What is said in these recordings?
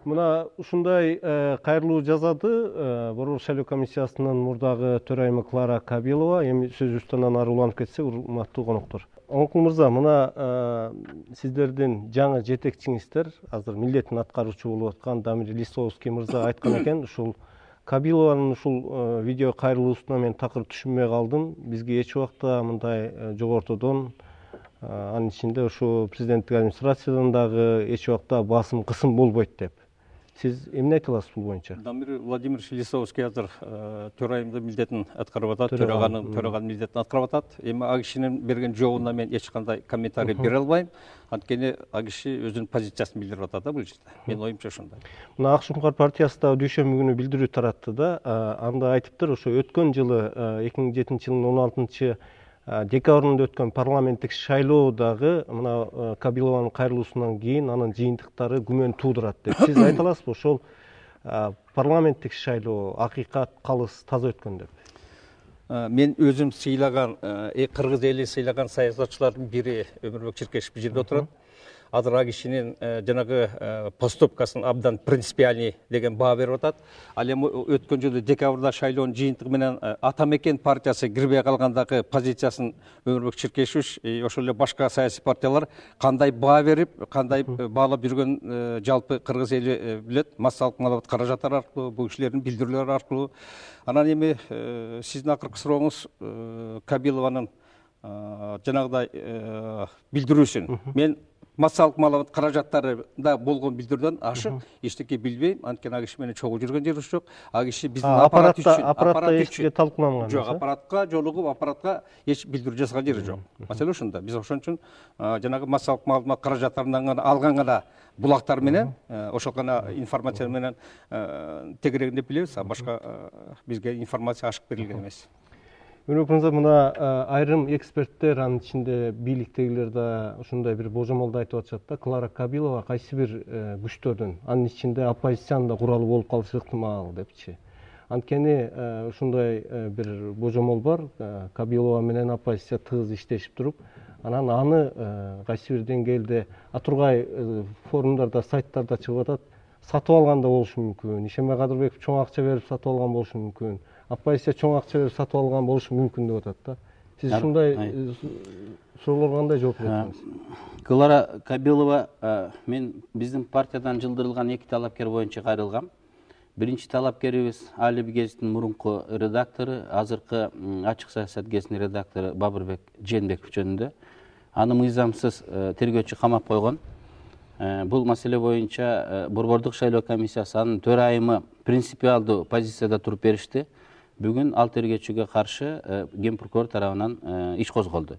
Мына ушундай кайрылуу жазады Борбор шайлоо комиссиясынын мурдагы төрайымы Клара Кабилова. Эми сөзүбүздөн ары уланып кетсек, урматтуу коноктор. Оңкул мырза, мына сиздердин жаңы жетекчиңиздер азыр милдетин аткаруучу болуп аткан Дамир Лисовский мырза айткан экен, ушул Кабилованын ушул видео кайрылуусуна мен такыр түшүнбөй калдым. Бизге эч убакта мындай жогортодон, анын ичинде ушу президенттик администрациядан дагы эч убакта басым кысым болбойт деп. Сиз эмне айта аласыз бул боюнча? Дамир Владимирович Лисовский азыр төрайымдын милдетин аткарып атат, төраганын милдетин аткарып атат. Эми ал кишинин берген жообуна мен эч кандай комментарий бере албайм. Анткени ал киши өзүнүн позициясын билдирип атат да бул жерде. Менин оюмча ошондой. Мына Ак Шуңкар партиясы да дүйшөмбү күнү билдирүү таратты да. Анда айтыптыр, ошо өткөн жылы 2007 жылдын 16 декабрында өткөн парламенттик шайлоодагы мына Кабилованын кайрылуусунан кийин анын жыйынтыктары күмөн туудурат деп. Сиз айта аласызбы, ошол парламенттик шайлоо акыйкат, калыс, таза өткөн деп? Мен өзүм сыйлаган, кыргыз эли сыйлаган саясатчылардын бири Өмүрбек Чиркешев бул жерде отурат. Азыр ал кишинин жанагы поступкасын абдан принципиальный деген баа берип атат. Ал эми өткөн жылы декабрда шайлоонун жыйынтыгы менен Ата мекен партиясы кирбей калгандагы позициясын Өмүрбек Чиркешевич ошол эле башка саясий партиялар кандай баа берип, кандай баалап жүргөн жалпы кыргыз эли билет. Массалык маалымат каражаттары аркылуу, бул кишилердин билдирүүлөрү аркылуу. Анан эми сиздин акыркы сурооңуз Кабилованын жанагыдай билдирүүсүн мен массалык маалымат каражаттарында болгон билдирүүдөн ашык эчтеке билбейм. Анткени ал киши менен чогуу жүргөн жерибиз жок. Ал киши биздин аппаратта эчке талкууланган жок. Аппаратка жолугуп, аппаратка эч билдирүү жасаган жери жок. Маселе ошондо. Биз ошон үчүн жанагы массалык маалымат каражаттарынан алган гана булактар менен, ошол гана информация менен тегерегин деп билебиз. Башка бизге информация ашык берилген эмес. Өмүрбек мырза, мына айрым эксперттер, анын ичинде бийликтегилер да ушундай бир божомолду айтып атышат да. Клара Кабилова кайсы бир күчтөрдүн, анын ичинде оппозициянын да куралы болуп калышы ыктымал депчи. Анткени ушундай бир божомол бар. Кабилова менен оппозиция тыгыз иштешип туруп, анан аны кайсы бир деңгээлде тургай форумдарда, сайттарда чыгып атат. Сатып алган да болушу мүмкүн. Ишенбай Кадырбеков чоң акча берип сатып алган болушу мүмкүн. Оппозиция чоң акча берип сатып алган болушу мүмкүн деп атат да. Сиз ушундай суроолорго кандай жооп бересиз? Клара Кабилова, мен биздин партиядан жылдырылган эки талапкер боюнча кайрылгам. Биринчи талапкерибиз Алиби гезитинин мурунку редактору, азыркы Ачык саясат гезитинин редактору Бабырбек Жээнбеков жөнүндө. Аны мыйзамсыз тергөөчү камап койгон. Бул маселе боюнча Борбордук шайлоо комиссиясы анын төрайымы принципиалдуу позицияда туруп беришти. Бүгүн ал тергөөчүгө каршы ген прокурор тарабынан иш козголду.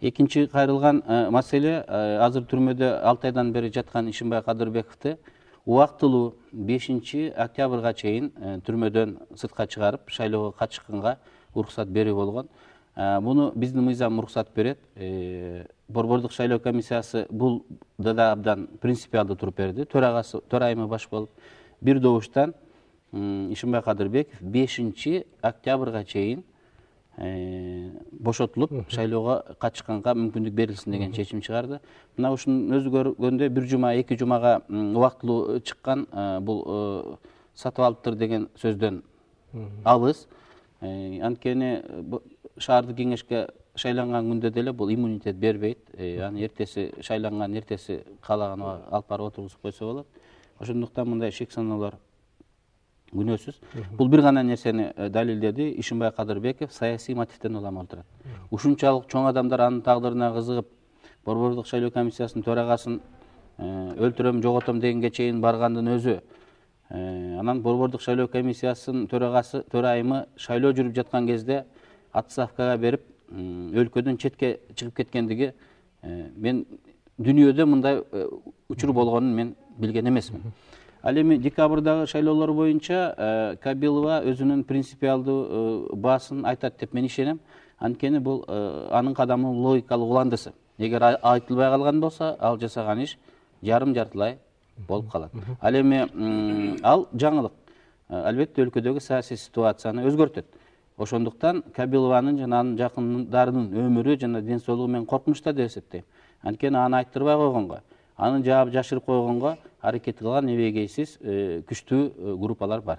Экинчи кайрылган маселе азыр түрмөдө 6 айдан бери жаткан Ишенбай Кадырбековду убактылуу 5 октябрга чейин түрмөдөн сыртка чыгарып, шайлоого катышканга уруксат берүү болгон. Буну биздин мыйзам уруксат берет. Борбордук шайлоо комиссиясы бул да абдан принципиалдуу туруп берди. Төрайымы баш болуп бир добуштан Ишенбай Кадырбеков 5 октябрга чейин бошотулуп, шайлоого катышканга мүмкүндүк берилсин деген чечим чыгарды. Мына ушунун өзү көргөндө 1 жума, 2 жумага убактылуу чыккан бул сатып алыптыр деген сөздөн алыс. Анткени шаардык кеңешке шайланган күндө деле бул иммунитет бербейт. Аны эртеси шайланган, эртеси каалаган алып барып отургузуп койсо болот. Ошондуктан мындай шек саноолор күнөөсүз. Бул бир гана нерсени далилдеди. Ишенбай Кадырбеков саясий мотивден улам отурат. Ушунчалык чоң адамдар анын тагдырына кызыгып, Борбордук шайлоо комиссиясынын төрагасын өлтүрөм, жоготом дегенге чейин баргандын өзү. Анан Борбордук шайлоо комиссиясынын төрайымы шайлоо жүрүп жаткан кезде отставкага берип, өлкөдөн четке чыгып кеткендиги мен дүйнөдө мындай учур болгонун мен билген эмесмин. Ал эми декабрдагы шайлоолор боюнча Кабилова өзүнүн принципиалдуу баасын айтат деп мен ишенем. Анткени бул анын кадамынын логикалык уландысы. Эгер айтылбай калган болсо, ал жасаган иш жарым-жартылай болуп калат. Ал эми ал жаңылык. Албетте өлкөдөгү саясий ситуацияны өзгөртөт. Ошондуктан Кабилованын жана анын жакындарынын өмүрү жана ден соолугу мен коркунучта деп эсептейм. Анткени аны айттырбай койгонго, анын жаабы жашырып койгонго аракет кылган эбегейсиз күчтүү группалар бар.